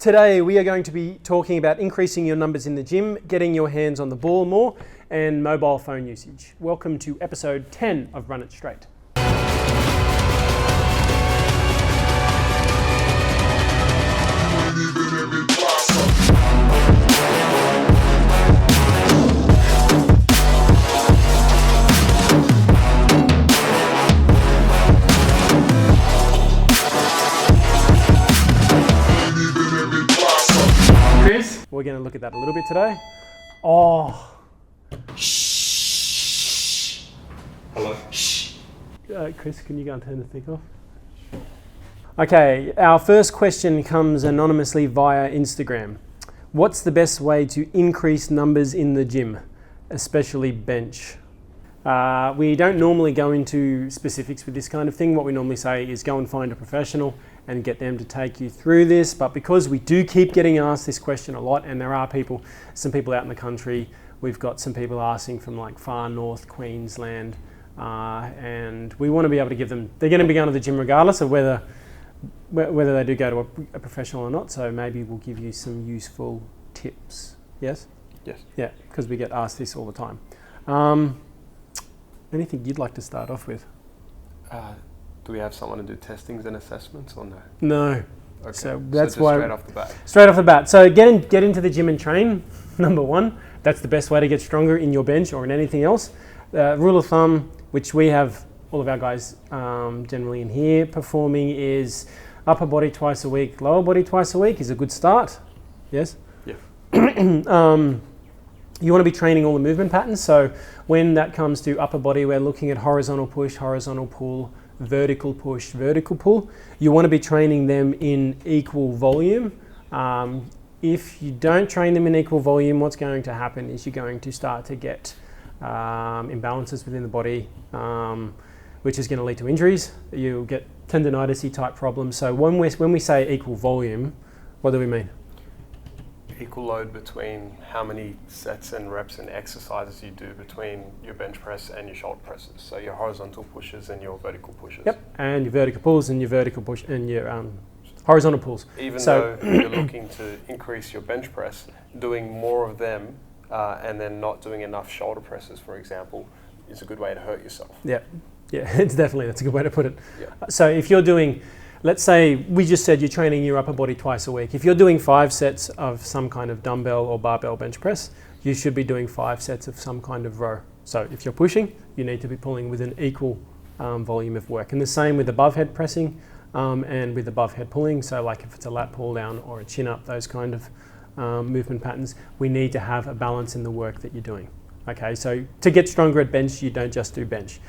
Today we are going to be talking about increasing your numbers in the gym, getting your hands on the ball more, and mobile phone usage. Welcome to episode 10 of Run It Straight. We're going to look at that a little bit today. Oh. Shh. Hello. Shh. Chris, can you go and turn the thing off? Okay, our first question comes anonymously via Instagram. What's the best way to increase numbers in the gym, especially bench? We don't normally go into specifics with this kind of thing. What we normally say is go and find a professional and get them to take you through this. But because we do keep getting asked this question a lot, and there are some people out in the country, we've got some people asking from like far north Queensland, and we want to be able to give them, they're going to be going to the gym regardless of whether they do go to a professional or not. So maybe we'll give you some useful tips. Yes? Yes. Yeah, because we get asked this all the time. Anything you'd like to start off with? Do we have someone to do testings and assessments or no? No. Okay. So that's just why straight off the bat. Straight off the bat. So get into the gym and train. Number one, that's the best way to get stronger in your bench or in anything else. Rule of thumb, which we have all of our guys generally in here performing, is upper body twice a week, lower body twice a week is a good start. Yes. Yeah. You want to be training all the movement patterns. So when that comes to upper body, we're looking at horizontal push, horizontal pull, vertical push, vertical pull. You want to be training them in equal volume. If you don't train them in equal volume, what's going to happen is you're going to start to get imbalances within the body, which is going to lead to injuries. You'll get tendinitis type problems. So when we say equal volume, what do we mean? Equal load between how many sets and reps and exercises you do between your bench press and your shoulder presses. So your horizontal pushes and your vertical pushes. Yep, and your vertical pulls and your vertical push and your horizontal pulls. Even though you're looking to increase your bench press, doing more of them and then not doing enough shoulder presses, for example, is a good way to hurt yourself. Yeah, that's a good way to put it. Yeah. So if you're doing, let's say we just said you're training your upper body twice a week. If you're doing 5 sets of some kind of dumbbell or barbell bench press, you should be doing 5 sets of some kind of row. So if you're pushing, you need to be pulling with an equal volume of work. And the same with above head pressing and with above head pulling. So like if it's a lat pull down or a chin up, those kind of movement patterns, we need to have a balance in the work that you're doing. Okay, so to get stronger at bench, you don't just do bench.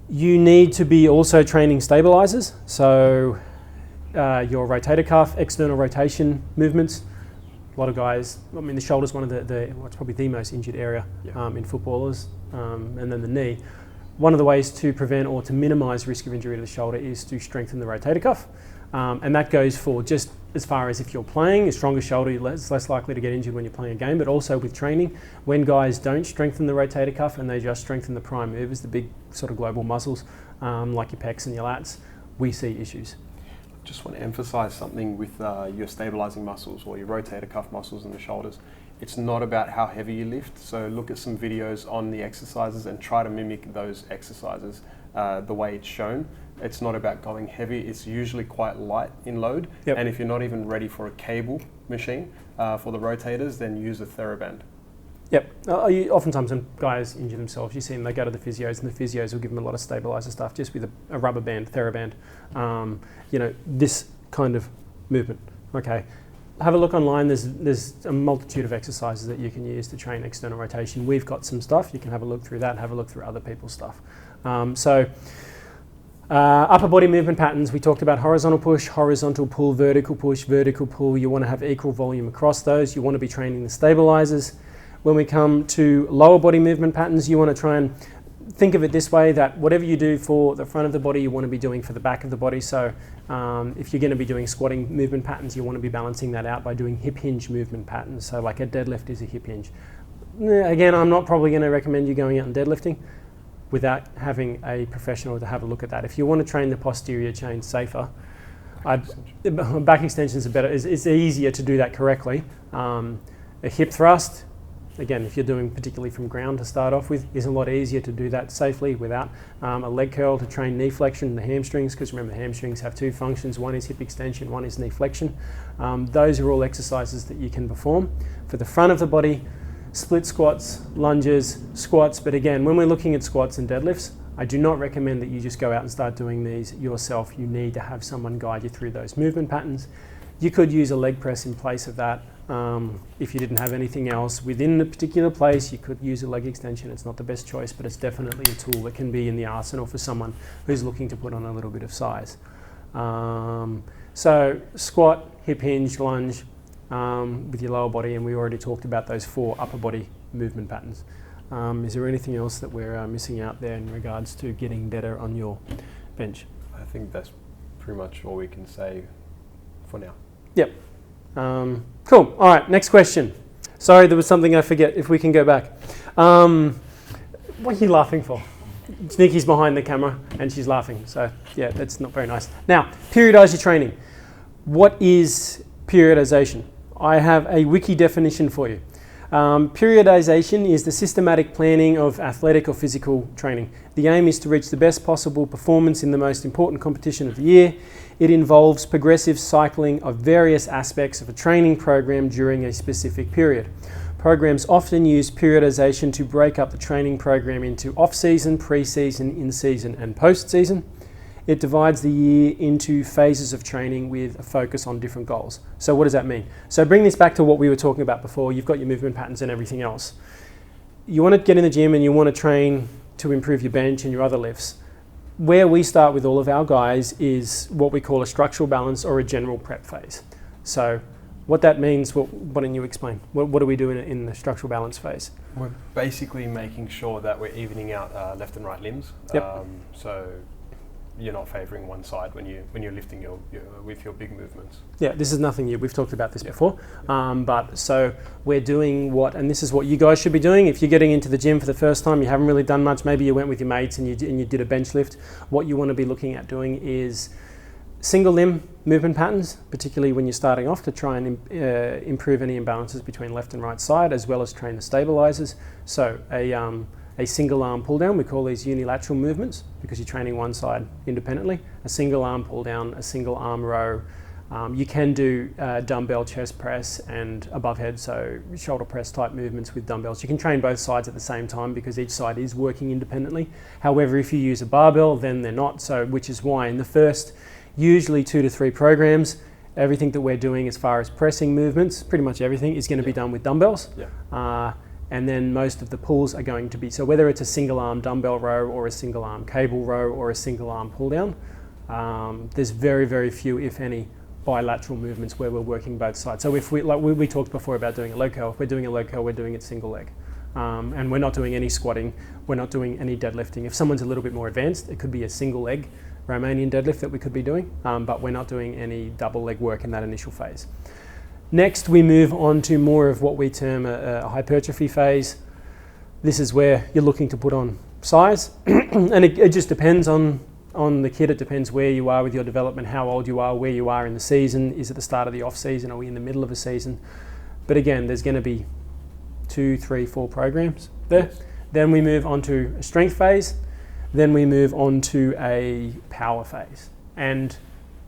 You need to be also training stabilizers. So your rotator cuff, external rotation movements. A lot of guys, the shoulder's one of what's probably the most injured area in footballers, and then the knee. One of the ways to prevent or to minimize risk of injury to the shoulder is to strengthen the rotator cuff. And that goes for just as far as if you're playing, a stronger shoulder is less likely to get injured when you're playing a game, but also with training, when guys don't strengthen the rotator cuff and they just strengthen the prime movers, the big sort of global muscles, like your pecs and your lats, we see issues. Just want to emphasize something with your stabilizing muscles or your rotator cuff muscles in the shoulders. It's not about how heavy you lift, so look at some videos on the exercises and try to mimic those exercises the way it's shown. It's not about going heavy, it's usually quite light in load. Yep. And if you're not even ready for a cable machine for the rotators, then use a TheraBand. Yep. Oftentimes when guys injure themselves, you see them, they go to the physios and the physios will give them a lot of stabilizer stuff just with a rubber band, TheraBand, this kind of movement. Okay. Have a look online, there's a multitude of exercises that you can use to train external rotation. We've got some stuff, you can have a look through that, have a look through other people's stuff. Upper body movement patterns, we talked about horizontal push, horizontal pull, vertical push, vertical pull. You want to have equal volume across those. You want to be training the stabilizers. When we come to lower body movement patterns, you want to try and think of it this way, that whatever you do for the front of the body, you want to be doing for the back of the body. So if you're going to be doing squatting movement patterns, you want to be balancing that out by doing hip hinge movement patterns. So like a deadlift is a hip hinge. Again, I'm not probably going to recommend you going out and deadlifting without having a professional to have a look at that. If you want to train the posterior chain safer, Back extensions are better. It's easier to do that correctly. A hip thrust, again, if you're doing particularly from ground to start off with, is a lot easier to do that safely without a leg curl to train knee flexion in the hamstrings, because remember, the hamstrings have two functions. One is hip extension, one is knee flexion. Those are all exercises that you can perform. For the front of the body, split squats, lunges, squats. But again, when we're looking at squats and deadlifts, I do not recommend that you just go out and start doing these yourself. You need to have someone guide you through those movement patterns. You could use a leg press in place of that. If you didn't have anything else within a particular place, you could use a leg extension. It's not the best choice, but it's definitely a tool that can be in the arsenal for someone who's looking to put on a little bit of size. So squat, hip hinge, lunge with your lower body, and we already talked about those 4 upper body movement patterns. Is there anything else that we're missing out there in regards to getting better on your bench? I think that's pretty much all we can say for now. Yep. Cool. All right, next question. Sorry, there was something I forget, if we can go back. What are you laughing for? Nikki's behind the camera and she's laughing, so yeah, that's not very nice. Now, periodize your training. What is periodization? I have a wiki definition for you. Periodization is the systematic planning of athletic or physical training. The aim is to reach the best possible performance in the most important competition of the year. It involves progressive cycling of various aspects of a training program during a specific period. Programs often use periodization to break up the training program into off-season, pre-season, in-season, and post-season. It divides the year into phases of training with a focus on different goals. So what does that mean? So bring this back to what we were talking about before. You've got your movement patterns and everything else. You want to get in the gym and you want to train to improve your bench and your other lifts. Where we start with all of our guys is what we call a structural balance or a general prep phase. So what that means, why don't you explain? What do we do in the structural balance phase? We're basically making sure that we're evening out left and right limbs. Yep. So you're not favouring one side when you're lifting with your big movements. Yeah, this is nothing new. We've talked about this before. But so we're doing and this is what you guys should be doing. If you're getting into the gym for the first time, you haven't really done much, maybe you went with your mates and you did a bench lift, what you want to be looking at doing is single limb movement patterns, particularly when you're starting off, to try and improve any imbalances between left and right side, as well as train the stabilizers. So a single arm pull down, we call these unilateral movements because you're training one side independently. A single arm pull down, a single arm row. You can do dumbbell chest press and above head, so shoulder press type movements with dumbbells. You can train both sides at the same time because each side is working independently. However, if you use a barbell, then they're not, so which is why in the first usually 2 to 3 programs, everything that we're doing as far as pressing movements, pretty much everything is going to be done with dumbbells. Yeah. And then most of the pulls are going to be, so whether it's a single arm dumbbell row or a single arm cable row or a single arm pull down, there's very, very few, if any, bilateral movements where we're working both sides. So if we talked before about doing a low curl, if we're doing a low curl, we're doing it single leg. And we're not doing any squatting, we're not doing any deadlifting. If someone's a little bit more advanced, it could be a single leg Romanian deadlift that we could be doing, but we're not doing any double leg work in that initial phase. Next, we move on to more of what we term a hypertrophy phase. This is where you're looking to put on size, and it just depends on the kid. It depends where you are with your development, how old you are, where you are in the season. Is it the start of the off season? Are we in the middle of a season? But again, there's going to be 2, 3, 4 programs there. Yes. Then we move on to a strength phase. Then we move on to a power phase. And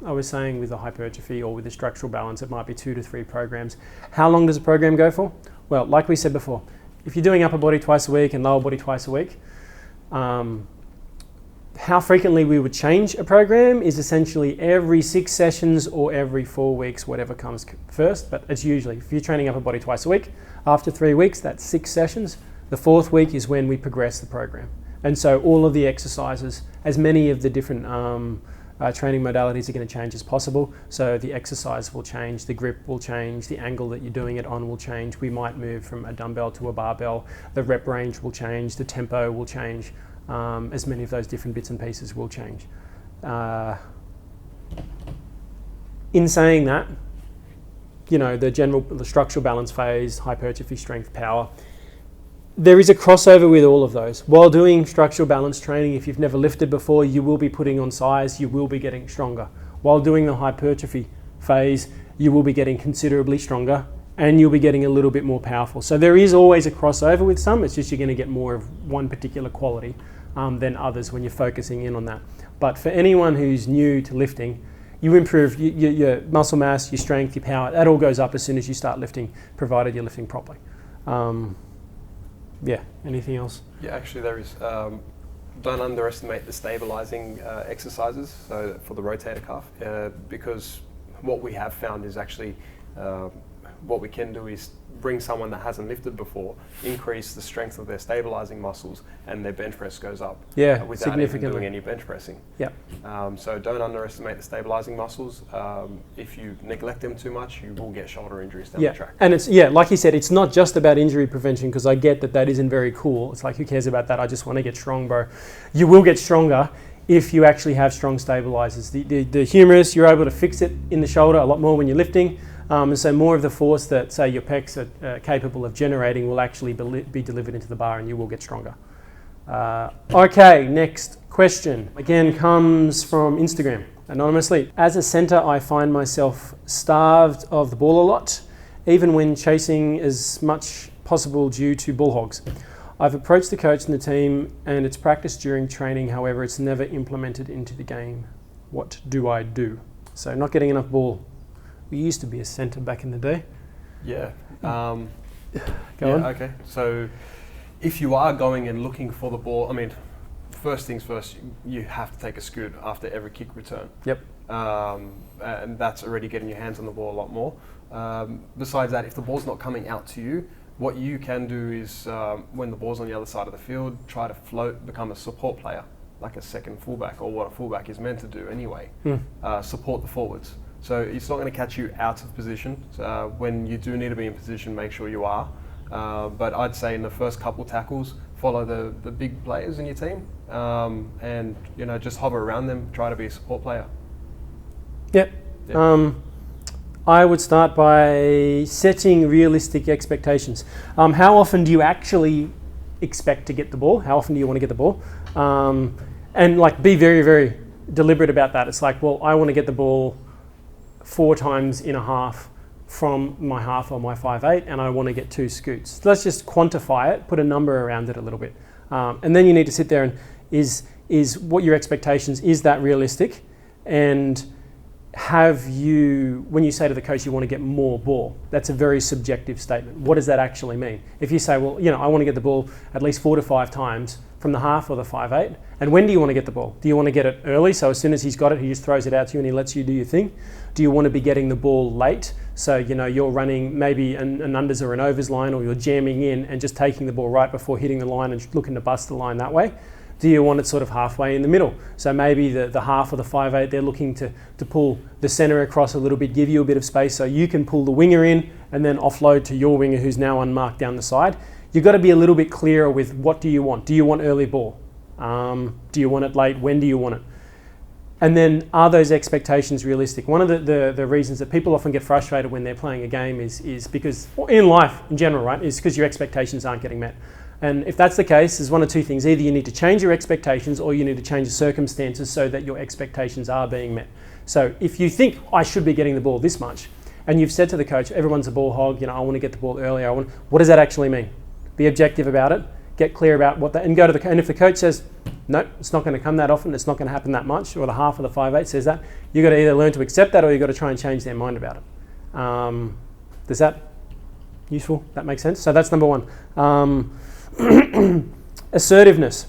I was saying with the hypertrophy or with the structural balance, it might be 2 to 3 programs. How long does a program go for? Well, like we said before, if you're doing upper body twice a week and lower body twice a week, how frequently we would change a program is essentially every 6 sessions or every 4 weeks, whatever comes first. But it's usually, if you're training upper body twice a week, after 3 weeks, that's 6 sessions. The 4th week is when we progress the program. And so all of the exercises, as many of the different training modalities are going to change as possible. So the exercise will change, the grip will change, the angle that you're doing it on will change. We might move from a dumbbell to a barbell. The rep range will change, the tempo will change. As many of those different bits and pieces will change. In saying that, you know, the structural balance phase, hypertrophy, strength, power, there is a crossover with all of those. While doing structural balance training, if you've never lifted before, you will be putting on size, you will be getting stronger. while doing the hypertrophy phase, you will be getting considerably stronger and you'll be getting a little bit more powerful. So there is always a crossover with some, it's just you're going to get more of one particular quality than others when you're focusing in on that. But for anyone who's new to lifting, you improve your muscle mass, your strength, your power. That all goes up as soon as you start lifting, provided you're lifting properly. Yeah, anything else? Yeah, actually there is. Don't underestimate the stabilizing exercises, so for the rotator cuff, because what we have found is actually what we can do is bring someone that hasn't lifted before, increase the strength of their stabilizing muscles, and their bench press goes up. Yeah, without even doing any bench pressing. Yeah. So don't underestimate the stabilizing muscles. If you neglect them too much, you will get shoulder injuries down the track. And it's like you said, it's not just about injury prevention, because I get that isn't very cool. It's like, who cares about that? I just want to get strong, bro. You will get stronger if you actually have strong stabilizers. The humerus, you're able to fix it in the shoulder a lot more when you're lifting. And so more of the force that, say, your pecs are capable of generating will actually be delivered into the bar, and you will get stronger. Okay, next question. Again, comes from Instagram, anonymously. As a centre, I find myself starved of the ball a lot, even when chasing as much possible due to ball hogs. I've approached the coach and the team, and it's practiced during training. However, it's never implemented into the game. What do I do? So not getting enough ball. We used to be a centre back in the day. Yeah. Go on. Okay. So if you are going and looking for the ball, I mean, first things first, you have to take a scoot after every kick return. Yep. And that's already getting your hands on the ball a lot more. Besides that, if the ball's not coming out to you, what you can do is when the ball's on the other side of the field, try to float, become a support player, like a second fullback, or what a fullback is meant to do anyway. Support the forwards. So it's not going to catch you out of position. When you do need to be in position, make sure you are. But I'd say in the first couple tackles, follow the big players in your team, and just hover around them. Try to be a support player. Yep. I would start by setting realistic expectations. How often do you actually expect to get the ball? How often do you want to get the ball? And like, be very, very deliberate about that. It's like, well, I want to get the ball 4 times in a half from my half or my 5/8, and I want to get 2 scoots. So let's just quantify it, put a number around it a little bit. And then you need to sit there and is what your expectations, is that realistic? And have you, when you say to the coach you want to get more ball, that's a very subjective statement. What does that actually mean? If you say, well, I want to get the ball at least 4 to 5 times from the half or the 5/8, and when do you want to get the ball? Do you want to get it early, so as soon as he's got it, he just throws it out to you and he lets you do your thing? Do you want to be getting the ball late, so you're running maybe an unders or an overs line, or you're jamming in and just taking the ball right before hitting the line and looking to bust the line that way? Do you want it sort of halfway in the middle? So maybe the half or the 5/8, they're looking to pull the centre across a little bit, give you a bit of space so you can pull the winger in and then offload to your winger who's now unmarked down the side. You've got to be a little bit clearer with what do you want. Do you want early ball? Do you want it late? When do you want it? And then, are those expectations realistic? One of the reasons that people often get frustrated when they're playing a game is because, or in life in general, right, is because your expectations aren't getting met. And if that's the case, there's one of 2 things. Either you need to change your expectations, or you need to change the circumstances so that your expectations are being met. So if you think, I should be getting the ball this much, and you've said to the coach, everyone's a ball hog, I want to get the ball earlier, what does that actually mean? Be objective about it, get clear about what that, and go to and if the coach says, no, it's not going to come that often, it's not going to happen that much, or the half of the 5/8 says that, you've got to either learn to accept that, or you've got to try and change their mind about it. Does that useful? That makes sense? So that's number 1. Assertiveness.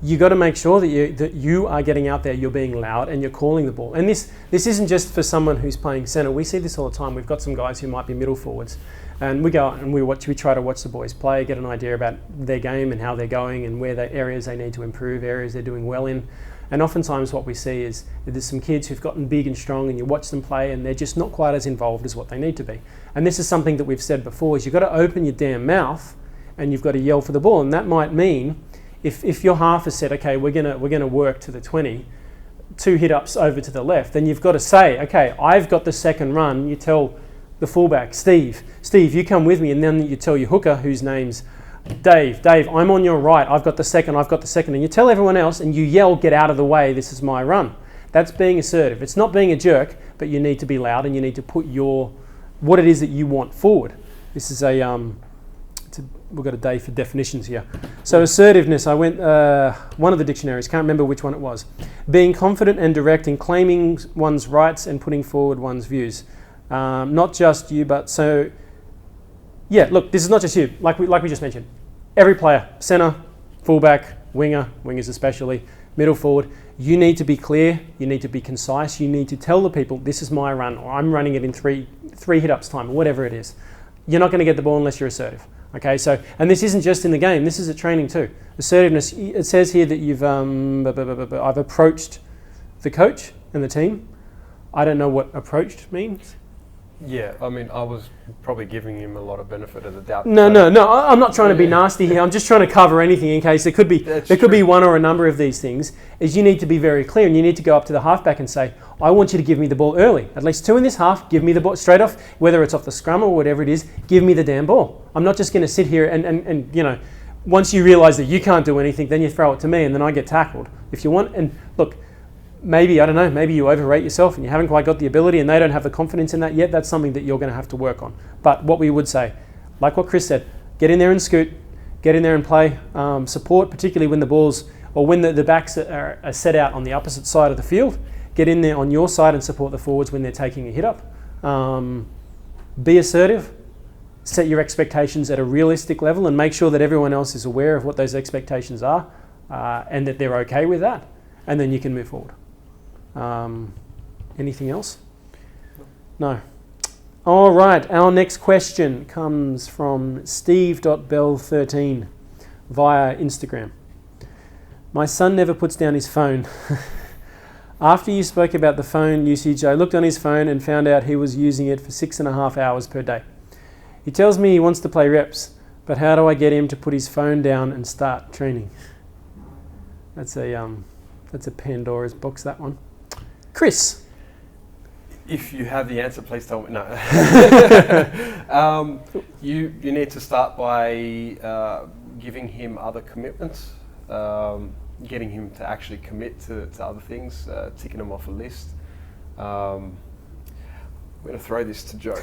You got to make sure that you are getting out there, you're being loud, and you're calling the ball. And this isn't just for someone who's playing centre. We see this all the time. We've got some guys who might be middle forwards, and we go out and we try to watch the boys play, get an idea about their game and how they're going, and where the areas they need to improve, areas they're doing well in. And oftentimes what we see is that there's some kids who've gotten big and strong, and you watch them play and they're just not quite as involved as what they need to be. And this is something that we've said before, is you've got to open your damn mouth and you've got to yell for the ball. And that might mean if your half has said, okay, we're gonna work to the 20, 2 hit-ups over to the left, then you've got to say, okay, I've got the second run. You tell the fullback, Steve, you come with me, and then you tell your hooker, whose name's Dave, I'm on your right, I've got the second, and you tell everyone else, and you yell, get out of the way, this is my run. That's being assertive. It's not being a jerk, but you need to be loud and you need to put what it is that you want forward. This is we've got a day for definitions here. So assertiveness, I went, one of the dictionaries, can't remember which one it was. Being confident and direct in claiming one's rights and putting forward one's views. Not just you, but so, yeah, look, this is not just you, like we just mentioned. Every player, centre, fullback, wingers especially, middle forward, you need to be clear, you need to be concise, you need to tell the people, this is my run, or I'm running it in three hit-ups time, or whatever it is. You're not going to get the ball unless you're assertive. Okay, so, and this isn't just in the game, this is at training too. Assertiveness, it says here that you've, I've approached the coach and the team. I don't know what approached means. Yeah, I mean, I was probably giving him a lot of benefit of the doubt. No, I'm not trying to be nasty here. I'm just trying to cover anything in case there could be one or a number of these things. Is you need to be very clear and you need to go up to the halfback and say, I want you to give me the ball early. At least 2 in this half, give me the ball straight off, whether it's off the scrum or whatever it is, give me the damn ball. I'm not just going to sit here and you know, once you realise that you can't do anything, then you throw it to me and then I get tackled. If you want, and look, maybe, I don't know, maybe you overrate yourself and you haven't quite got the ability and they don't have the confidence in that yet. That's something that you're going to have to work on. But what we would say, like what Chris said, get in there and scoot, get in there and play, support, particularly when the balls, or when the backs are set out on the opposite side of the field, get in there on your side and support the forwards when they're taking a hit up. Be assertive, set your expectations at a realistic level and make sure that everyone else is aware of what those expectations are and that they're okay with that, and then you can move forward. Anything else? No. All right, our next question comes from steve.bell13 via Instagram. My son never puts down his phone. After you spoke about the phone usage, I looked on his phone and found out he was using it for 6.5 hours per day. He tells me he wants to play reps, but how do I get him to put his phone down and start training? That's a Pandora's box, that one. Chris. If you have the answer, please tell me. No. You need to start by giving him other commitments, getting him to actually commit to other things, ticking them off a list. I'm going to throw this to Joe.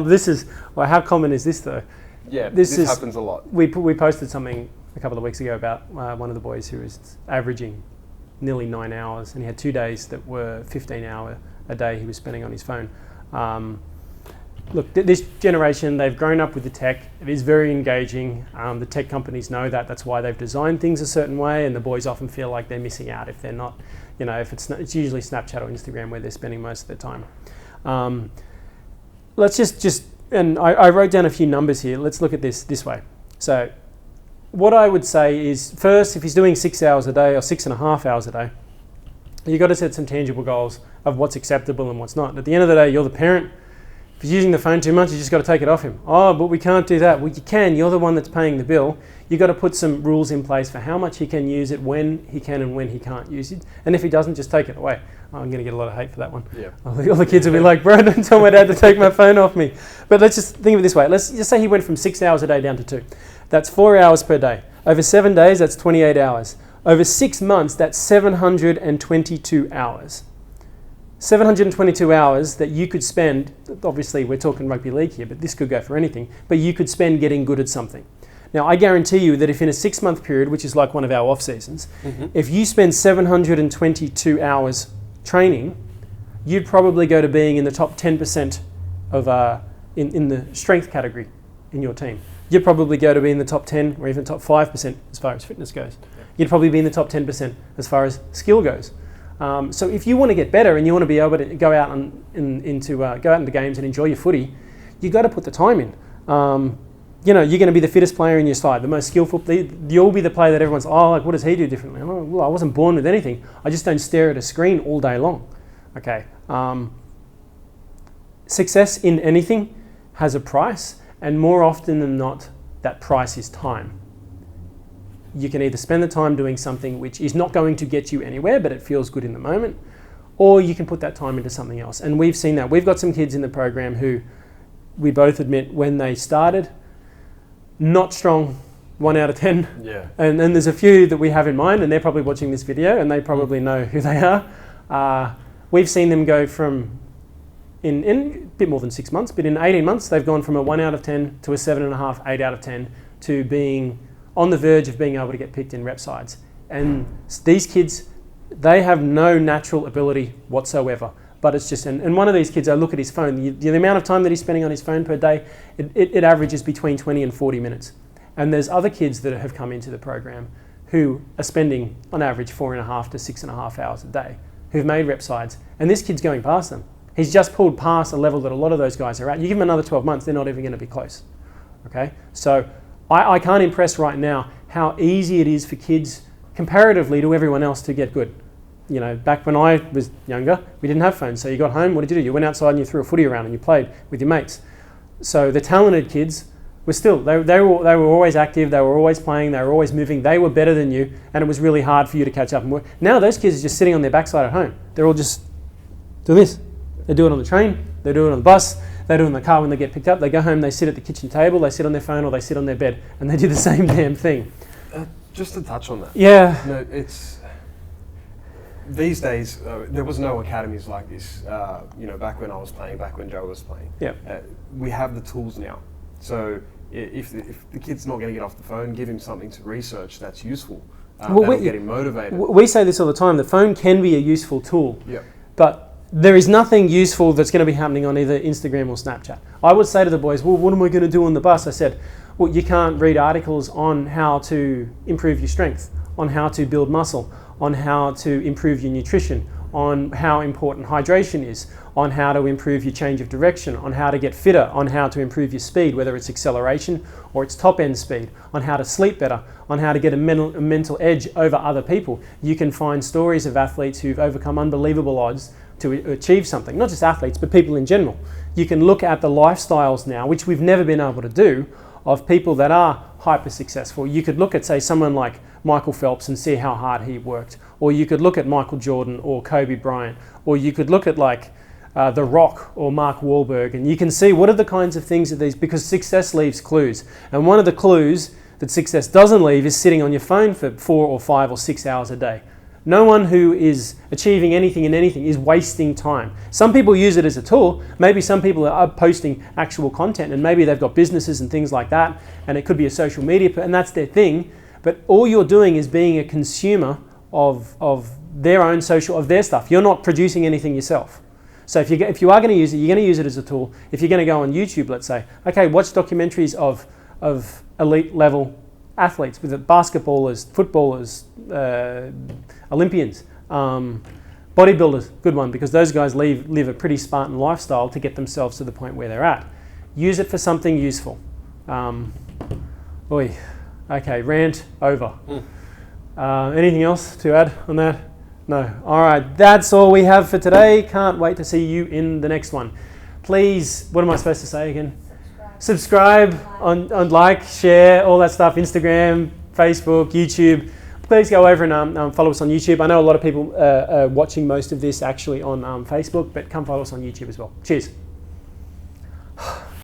This is, well, how common is this though? Yeah, this happens a lot. We posted something a couple of weeks ago about one of the boys who was averaging nearly 9 hours, and he had 2 days that were 15 hour a day he was spending on his phone. Look, this generation, they've grown up with the tech. It is very engaging. The tech companies know that. That's why they've designed things a certain way, and the boys often feel like they're missing out if they're not, you know, if it's usually Snapchat or Instagram where they're spending most of their time. Let's just and I wrote down a few numbers here. Let's look at this way. So what I would say is, first, if he's doing 6 hours a day or 6.5 hours a day, you've got to set some tangible goals of what's acceptable and what's not. At the end of the day, you're the parent. If he's using the phone too much, you just got to take it off him. Oh, but we can't do that. Well, you can. You're the one that's paying the bill. You've got to put some rules in place for how much he can use it, when he can and when he can't use it. And if he doesn't, just take it away. Oh, I'm going to get a lot of hate for that one. Yeah. All the kids will be like, bro, don't tell my dad to take my phone off me. But let's just think of it this way. Let's just say he went from 6 hours a day down to 2. That's 4 hours per day. Over 7 days, that's 28 hours. Over 6 months, that's 722 hours. 722 hours that you could spend, obviously we're talking rugby league here, but this could go for anything, but you could spend getting good at something. Now, I guarantee you that if in a 6 month period, which is like one of our off seasons, if you spend 722 hours training, you'd probably go to being in the top 10% of in the strength category in your team. You'd probably go to be in the top 10 or even top 5% as far as fitness goes. You'd probably be in the top 10% as far as skill goes. So if you want to get better and you want to be able to go out into games and enjoy your footy, you got to put the time in. You know, you're going to be the fittest player in your side, the most skillful. You'll be the player that everyone's, oh, like, what does he do differently? Oh, well, I wasn't born with anything. I just don't stare at a screen all day long. Okay. Success in anything has a price, and more often than not, that price is time. You can either spend the time doing something which is not going to get you anywhere, but it feels good in the moment, or you can put that time into something else. And we've seen that. We've got some kids in the program who we both admit when they started, not strong, 1 out of 10. Yeah. And there's a few that we have in mind, and they're probably watching this video, and they probably know who they are. We've seen them go from, in a bit more than 6 months, but in 18 months, they've gone from a 1 out of 10 to a 7.5, 8 out of 10 to being on the verge of being able to get picked in rep sides. And these kids, they have no natural ability whatsoever. But it's just, and one of these kids, I look at his phone, the amount of time that he's spending on his phone per day, it averages between 20 and 40 minutes. And there's other kids that have come into the program who are spending, on average, 4.5 to 6.5 hours a day, who've made rep sides. And this kid's going past them. He's just pulled past a level that a lot of those guys are at. You give them another 12 months, they're not even going to be close. Okay? So I can't impress right now how easy it is for kids, comparatively to everyone else, to get good. You know, back when I was younger, we didn't have phones. So you got home, what did you do? You went outside and you threw a footy around and you played with your mates. So the talented kids were still, they were always active, they were always playing, they were always moving, they were better than you, and it was really hard for you to catch up. And now those kids are just sitting on their backside at home. They're all just doing this. They do it on the train, they do it on the bus, they do it in the car when they get picked up, they go home, they sit at the kitchen table, they sit on their phone, or they sit on their bed, and they do the same damn thing. Just to touch on that. Yeah. No, it's... These days, there was no academies like this, back when I was playing, back when Joe was playing. Yeah. We have the tools now. So if the kid's not going to get off the phone, give him something to research that's useful. That'll get him motivated. We say this all the time, the phone can be a useful tool. Yeah. But there is nothing useful that's going to be happening on either Instagram or Snapchat. I would say to the boys, well, what am I going to do on the bus? I said, well, you can't read articles on how to improve your strength, on how to build muscle, on how to improve your nutrition, on how important hydration is, on how to improve your change of direction, on how to get fitter, on how to improve your speed, whether it's acceleration or it's top end speed, on how to sleep better, on how to get a mental edge over other people. You can find stories of athletes who've overcome unbelievable odds to achieve something, not just athletes, but people in general. You can look at the lifestyles now, which we've never been able to do, of people that are hyper successful. You could look at, say, someone like Michael Phelps and see how hard he worked. Or you could look at Michael Jordan or Kobe Bryant. Or you could look at like The Rock or Mark Wahlberg, and you can see what are the kinds of things that these, because success leaves clues. And one of the clues that success doesn't leave is sitting on your phone for 4 or 5 or 6 hours a day. No one who is achieving anything in anything is wasting time. Some people use it as a tool. Maybe some people are posting actual content, and maybe they've got businesses and things like that, and it could be a social media, and that's their thing. But all you're doing is being a consumer of their own of their stuff. You're not producing anything yourself. So if you are going to use it, you're going to use it as a tool. If you're going to go on YouTube, let's say, okay, watch documentaries of elite level athletes, with it, basketballers, footballers, Olympians, bodybuilders, good one, because those guys live a pretty Spartan lifestyle to get themselves to the point where they're at. Use it for something useful. Okay, rant over. Anything else to add on that? No. All right, that's all we have for today. Can't wait to see you in the next one. Please, what am I supposed to say again? Subscribe, on like, share, all that stuff, Instagram, Facebook, YouTube. Please go over and follow us on YouTube. I know a lot of people are watching most of this actually on Facebook, but come follow us on YouTube as well. Cheers.